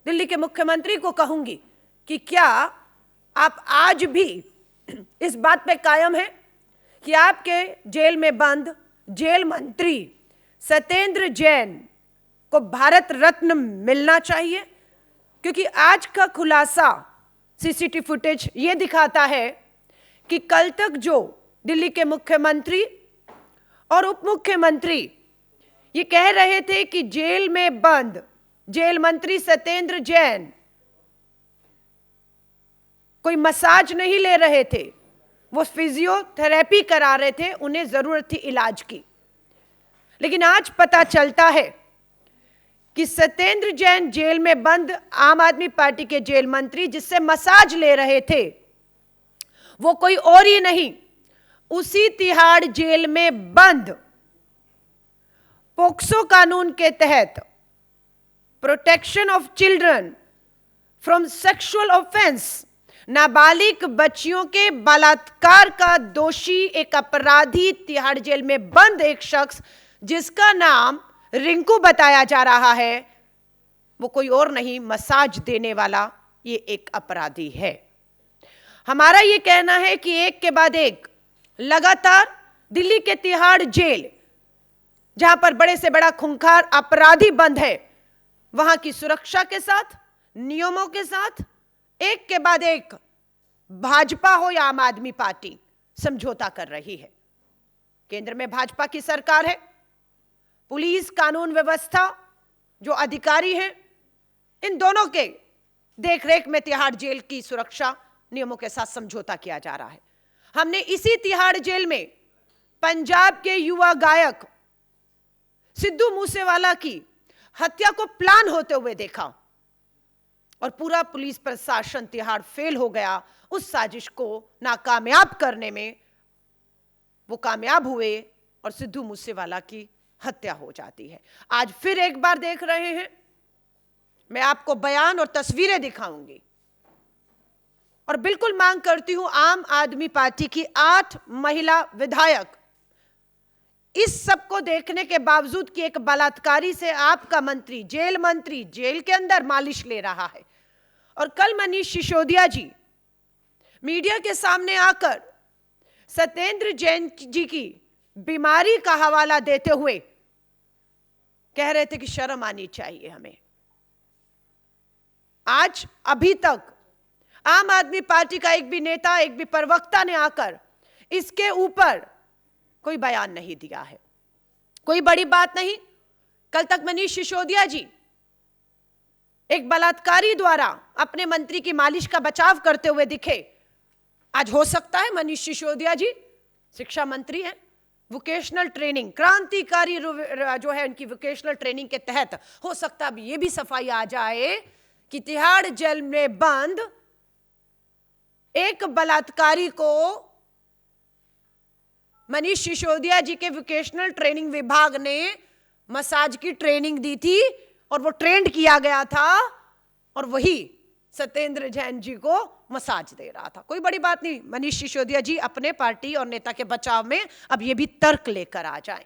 दिल्ली के मुख्यमंत्री को कहूंगी कि क्या आप आज भी इस बात पे कायम हैं कि आपके जेल में बंद जेल मंत्री सत्येंद्र जैन को भारत रत्न मिलना चाहिए? क्योंकि आज का खुलासा सीसीटीवी फुटेज ये दिखाता है कि कल तक जो दिल्ली के मुख्यमंत्री और उप मुख्यमंत्री ये कह रहे थे कि जेल में बंद जेल मंत्री सत्येंद्र जैन कोई मसाज नहीं ले रहे थे, वो फिजियोथेरेपी करा रहे थे, उन्हें जरूरत थी इलाज की। लेकिन आज पता चलता है कि सत्येंद्र जैन जेल में बंद आम आदमी पार्टी के जेल मंत्री जिससे मसाज ले रहे थे वो कोई और ही नहीं, उसी तिहाड़ जेल में बंद पोक्सो कानून के तहत protection of children from sexual offence, नाबालिग बच्चियों के बलात्कार का दोषी एक अपराधी तिहाड़ जेल में बंद एक शख्स जिसका नाम रिंकू बताया जा रहा है, वो कोई और नहीं मसाज देने वाला ये एक अपराधी है। हमारा ये कहना है कि एक के बाद एक लगातार दिल्ली के तिहाड़ जेल जहां पर बड़े से बड़ा खूंखार अपराधी बंद है, वहां की सुरक्षा के साथ नियमों के साथ एक के बाद एक भाजपा हो या आम आदमी पार्टी समझौता कर रही है। केंद्र में भाजपा की सरकार है, पुलिस कानून व्यवस्था जो अधिकारी हैं इन दोनों के देखरेख में तिहाड़ जेल की सुरक्षा नियमों के साथ समझौता किया जा रहा है। हमने इसी तिहाड़ जेल में पंजाब के युवा गायक सिद्धू मूसेवाला की हत्या को प्लान होते हुए देखा और पूरा पुलिस प्रशासन तिहाड़ फेल हो गया उस साजिश को नाकामयाब करने में। वो कामयाब हुए और सिद्धू मूसेवाला की हत्या हो जाती है। आज फिर एक बार देख रहे हैं, मैं आपको बयान और तस्वीरें दिखाऊंगी और बिल्कुल मांग करती हूं आम आदमी पार्टी की 8 महिला विधायक इस सब को देखने के बावजूद कि एक बलात्कारी से आपका मंत्री जेल के अंदर मालिश ले रहा है। और कल मनीष सिसोदिया जी मीडिया के सामने आकर सत्येंद्र जैन जी की बीमारी का हवाला देते हुए कह रहे थे कि शर्म आनी चाहिए हमें। आज अभी तक आम आदमी पार्टी का एक भी नेता एक भी प्रवक्ता ने आकर इसके ऊपर कोई बयान नहीं दिया है। कोई बड़ी बात नहीं, कल तक मनीष सिसोदिया जी एक बलात्कारी द्वारा अपने मंत्री की मालिश का बचाव करते हुए दिखे। आज हो सकता है मनीष सिसोदिया जी शिक्षा मंत्री हैं, वोकेशनल ट्रेनिंग क्रांतिकारी जो है उनकी वोकेशनल ट्रेनिंग के तहत हो सकता है अब यह भी सफाई आ जाए कि तिहाड़ जेल में बंद एक बलात्कारी को मनीष सिसोदिया जी के वोकेशनल ट्रेनिंग विभाग ने मसाज की ट्रेनिंग दी थी और वो ट्रेंड किया गया था और वही सत्येंद्र जैन जी को मसाज दे रहा था। कोई बड़ी बात नहीं, मनीष सिसोदिया जी अपने पार्टी और नेता के बचाव में अब ये भी तर्क लेकर आ जाएं।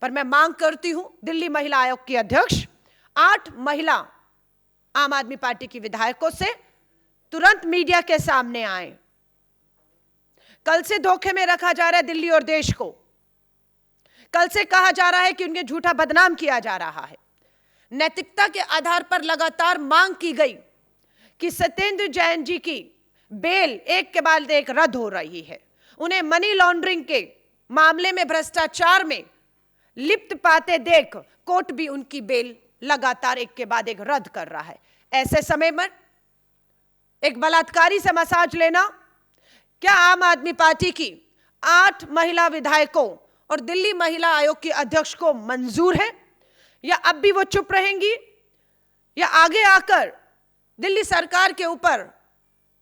पर मैं मांग करती हूं दिल्ली महिला आयोग की अध्यक्ष 8 महिला आम आदमी पार्टी की विधायकों से तुरंत मीडिया के सामने आए। कल से धोखे में रखा जा रहा है दिल्ली और देश को। कल से कहा जा रहा है कि उन्हें झूठा बदनाम किया जा रहा है। नैतिकता के आधार पर लगातार मांग की गई कि सत्येंद्र जैन जी की बेल एक के बाद एक रद्द हो रही है। उन्हें मनी लॉन्ड्रिंग के मामले में भ्रष्टाचार में लिप्त पाते देख कोर्ट भी उनकी बेल लगातार एक के बाद एक रद्द कर रहा है। ऐसे समय में एक बलात्कारी से मसाज लेना क्या आम आदमी पार्टी की 8 महिला विधायकों और दिल्ली महिला आयोग की अध्यक्ष को मंजूर है, या अब भी वो चुप रहेंगी, या आगे आकर दिल्ली सरकार के ऊपर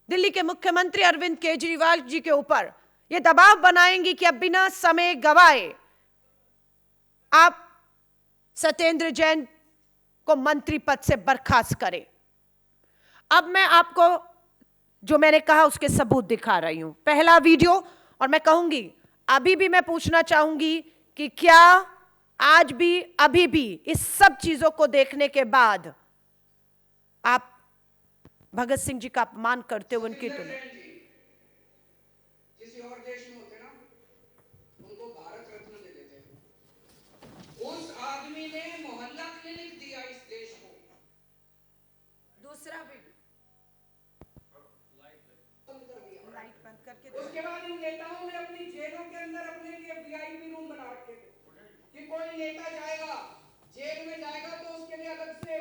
दिल्ली के मुख्यमंत्री अरविंद केजरीवाल जी के ऊपर ये दबाव बनाएंगी कि अब बिना समय गवाए आप सत्येंद्र जैन को मंत्री पद से बर्खास्त करें। अब मैं आपको जो मैंने कहा उसके सबूत दिखा रही हूं। पहला वीडियो, और मैं कहूंगी अभी भी मैं पूछना चाहूंगी कि क्या आज भी अभी भी इस सब चीजों को देखने के बाद आप भगत सिंह जी का अपमान करते हो उनकी तुलना। किसी और देश में होते ना, उनको भारत रत्न दे देते। उस आदमी ने मोहल्ला क्लिनिक दिया इस देश को। दूसरा भी बंद कर दिया, लाइट बंद करके। उसके बाद इन नेताओं ने अपनी जेलों के अंदर अपने लिए वीआईपी रूम बना रखे थे कि कोई नेता जाएगा, जेल में जाएगा तो उसके लिए अलग से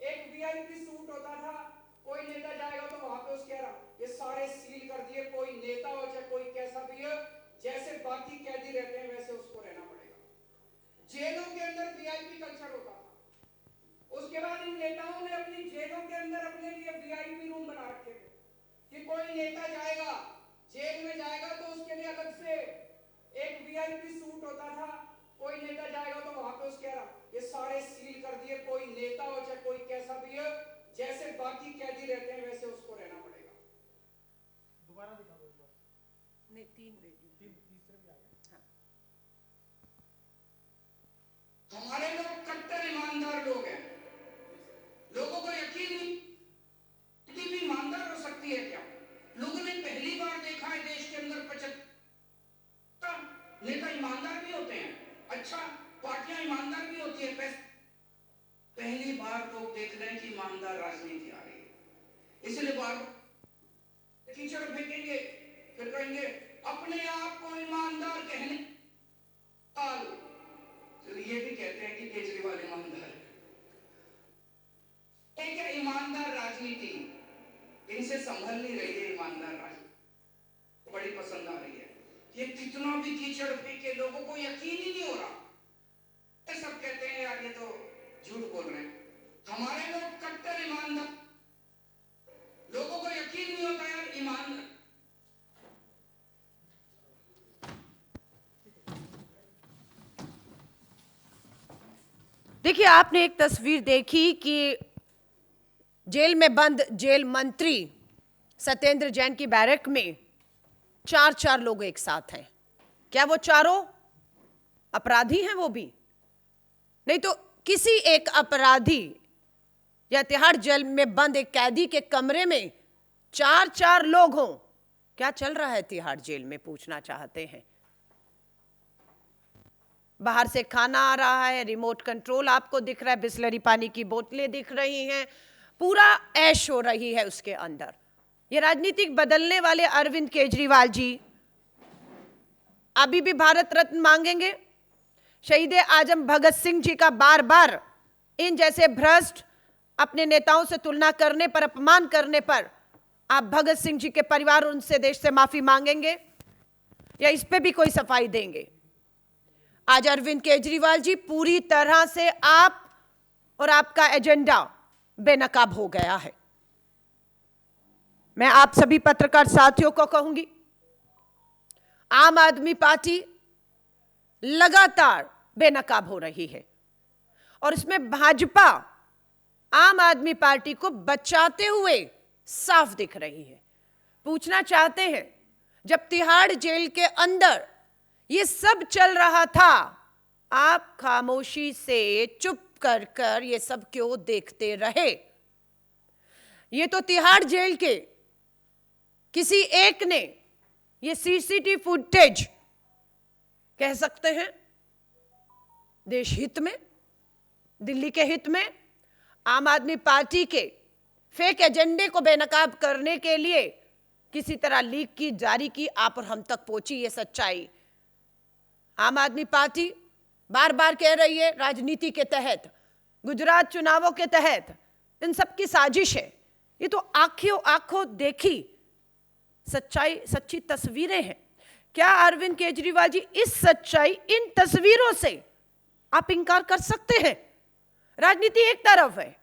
एक वीआईपी सूट होता था। कोई नेता जाएगा तो वहां पे उसके ये सारे सील कर दिए। कोई नेता हो चाहे कोई कैसा भी हो, जैसे बाकी कैदी रहते हैं वैसे उसको रहना पड़ेगा। जेलों के अंदर वीआईपी कल्चर होता था। उसके बाद इन नेताओं ने अपनी जेलों के अंदर अपने लिए वीआईपी रूम बना रखे थे कि कोई नेता जाएगा, जेल में जाएगा तो उसके लिए अलग से एक वीआईपी सूट होता था। कोई नेता जाएगा तो वहां पे उसके ये सारे सील कर दिए। कोई नेता हो चाहे कोई कैसा भी हो, जैसे बाकी कैदी रहते हैं वैसे उसको रहना पड़ेगा। दोबारा दिखा दो एक बार। नहीं, तीसरे भी आ गए। हमारे लोग कट्टर ईमानदार लोग हैं। लोगों को यकीन नहीं इतनी भी ईमानदार हो सकती है क्या? लोगों ने पहली बार देखा है देश के अंदर 75 नेता ईमानदार भी होते हैं। अच्छा, पार्टियां ईमानदार भी होती है। पहली बार लोग देख रहे हैं कि ईमानदार राजनीति आ रही है। इसलिए बार कीचड़ फेंकेंगे, फिर कहेंगे अपने आप को ईमानदार कहने। तो ये भी कहते हैं कि केजरीवाल ईमानदार है। क्या ईमानदार राजनीति इनसे संभल नहीं रही है। ईमानदार राजनीति बड़ी पसंद आ रही है। ये कितना भी कीचड़ फेंके, लोगों को यकीन ही नहीं हो रहा। सब कहते हैं यार ये तो झूठ बोल रहे हैं। हमारे लोग कट्टर ईमानदार, लोगों को यकीन नहीं होता यार ईमानदार। देखिए, आपने एक तस्वीर देखी कि जेल में बंद जेल मंत्री सत्येंद्र जैन की बैरक में 4 लोग एक साथ हैं। क्या वो चारों अपराधी हैं? वो भी नहीं तो किसी एक अपराधी या तिहाड़ जेल में बंद एक कैदी के कमरे में 4 लोग हों। क्या चल रहा है तिहाड़ जेल में, पूछना चाहते हैं। बाहर से खाना आ रहा है, रिमोट कंट्रोल आपको दिख रहा है, बिस्लरी पानी की बोतलें दिख रही हैं, पूरा ऐश हो रही है उसके अंदर। ये राजनीतिक बदलने वाले अरविंद केजरीवाल जी अभी भी भारत रत्न मांगेंगे? शहीद आजम भगत सिंह जी का बार बार इन जैसे भ्रष्ट अपने नेताओं से तुलना करने पर, अपमान करने पर आप भगत सिंह जी के परिवार उनसे देश से माफी मांगेंगे या इस पे भी कोई सफाई देंगे? आज अरविंद केजरीवाल जी पूरी तरह से आप और आपका एजेंडा बेनकाब हो गया है। मैं आप सभी पत्रकार साथियों को कहूंगी, आम आदमी पार्टी लगातार बेनकाब हो रही है और इसमें भाजपा आम आदमी पार्टी को बचाते हुए साफ दिख रही है। पूछना चाहते हैं, जब तिहाड़ जेल के अंदर ये सब चल रहा था, आप खामोशी से चुप कर कर ये सब क्यों देखते रहे? ये तो तिहाड़ जेल के किसी एक ने ये सीसीटीवी फुटेज कह सकते हैं देश हित में, दिल्ली के हित में, आम आदमी पार्टी के फेक एजेंडे को बेनकाब करने के लिए किसी तरह लीक की, जारी की, आप और हम तक पहुंची ये सच्चाई। आम आदमी पार्टी बार बार कह रही है राजनीति के तहत, गुजरात चुनावों के तहत इन सब की साजिश है। ये तो आंखों देखी सच्चाई, सच्ची तस्वीरें हैं। क्या अरविंद केजरीवाल जी इस सच्चाई, इन तस्वीरों से आप इंकार कर सकते हैं? राजनीति एक तरफ है।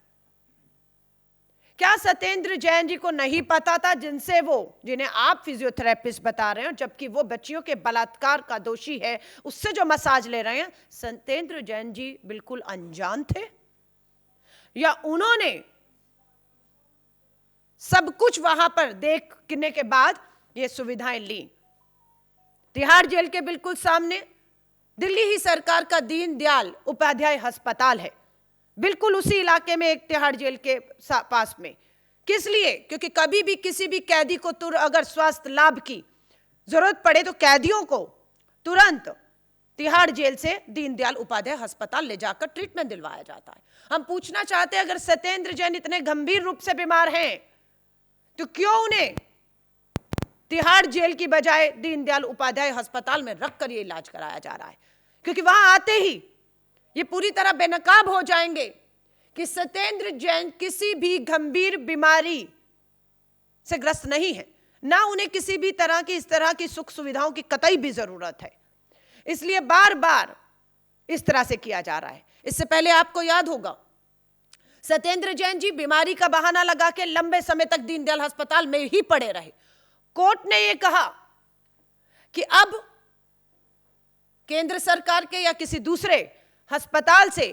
क्या सत्येंद्र जैन जी को नहीं पता था, जिन्हें आप फिजियोथेरेपिस्ट बता रहे हैं, जबकि वो बच्चियों के बलात्कार का दोषी है, उससे जो मसाज ले रहे हैं, सत्येंद्र जैन जी बिल्कुल अनजान थे? या उन्होंने सब कुछ वहां पर देखने के बाद ये सुविधाएं ली? तिहाड़ जेल के बिल्कुल सामने दिल्ली ही सरकार का दीनदयाल उपाध्याय अस्पताल है। बिल्कुल उसी इलाके में एक तिहाड़ जेल के पास में। किस लिए? क्योंकि कभी भी किसी भी कैदी को अगर स्वास्थ्य लाभ की जरूरत पड़े तो कैदियों को तुरंत तिहाड़ जेल से दीनदयाल उपाध्याय अस्पताल ले जाकर ट्रीटमेंट दिलवाया जाता है। हम पूछना चाहते हैं, अगर सत्येंद्र जैन इतने गंभीर रूप से बीमार हैं तो क्यों उन्हें तिहाड़ जेल की बजाय दीनदयाल उपाध्याय अस्पताल में रखकर ये इलाज कराया जा रहा है? क्योंकि वहां आते ही ये पूरी तरह बेनकाब हो जाएंगे कि सत्येंद्र जैन किसी भी गंभीर बीमारी से ग्रस्त नहीं है, ना उन्हें किसी भी तरह की इस तरह की सुख सुविधाओं की कतई भी जरूरत है। इसलिए बार बार इस तरह से किया जा रहा है। इससे पहले आपको याद होगा, सत्येंद्र जैन जी बीमारी का बहाना लगा के लंबे समय तक दीनदयाल अस्पताल में ही पड़े रहे। कोर्ट ने यह कहा कि अब केंद्र सरकार के या किसी दूसरे अस्पताल से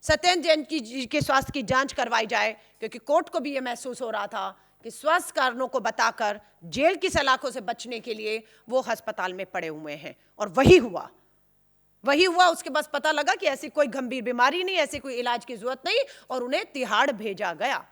सत्येंद्र जैन जी के स्वास्थ्य की जांच करवाई जाए, क्योंकि कोर्ट को भी यह महसूस हो रहा था कि स्वास्थ्य कारणों को बताकर जेल की सलाखों से बचने के लिए वो अस्पताल में पड़े हुए हैं। और वही हुआ। उसके बाद पता लगा कि ऐसी कोई गंभीर बीमारी नहीं, ऐसी कोई इलाज की जरूरत नहीं, और उन्हें तिहाड़ भेजा गया।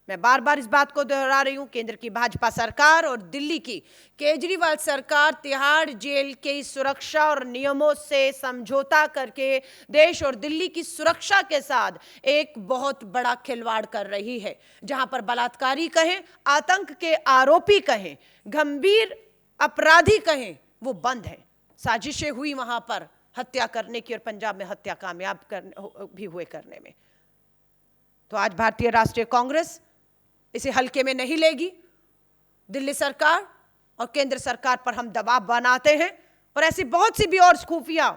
मैं बार बार इस बात को दोहरा रही हूं, केंद्र की भाजपा सरकार और दिल्ली की केजरीवाल सरकार तिहाड़ जेल के सुरक्षा और नियमों से समझौता करके देश और दिल्ली की सुरक्षा के साथ एक बहुत बड़ा खिलवाड़ कर रही है। जहां पर बलात्कारी कहें, आतंक के आरोपी कहें, गंभीर अपराधी कहें, वो बंद है। साजिशें हुई वहां पर हत्या करने की, और पंजाब में हत्या कामयाब भी हुए करने में। तो आज भारतीय राष्ट्रीय कांग्रेस इसे हल्के में नहीं लेगी। दिल्ली सरकार और केंद्र सरकार पर हम दबाव बनाते हैं, और ऐसी बहुत सी भी और खुफिया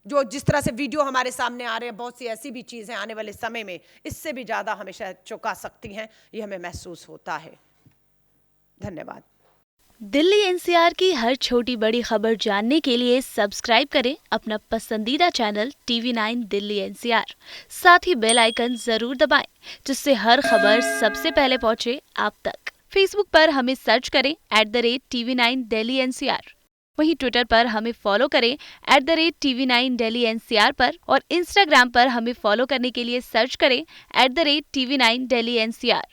जो जिस तरह से वीडियो हमारे सामने आ रहे हैं, बहुत सी ऐसी भी चीजें आने वाले समय में इससे भी ज्यादा हमें शायद चौंका सकती हैं, ये हमें महसूस होता है। धन्यवाद। दिल्ली एनसीआर की हर छोटी बड़ी खबर जानने के लिए सब्सक्राइब करें अपना पसंदीदा चैनल TV9 दिल्ली एनसीआर। साथ ही बेल आइकन जरूर दबाएं, जिससे हर खबर सबसे पहले पहुंचे आप तक। फेसबुक पर हमें सर्च करें @TV9 दिल्ली एनसीआर। वहीं ट्विटर पर हमें फॉलो करें @TV9 दिल्ली एनसीआर पर, और इंस्टाग्राम पर हमें फॉलो करने के लिए सर्च करें @TV9 दिल्ली एनसीआर।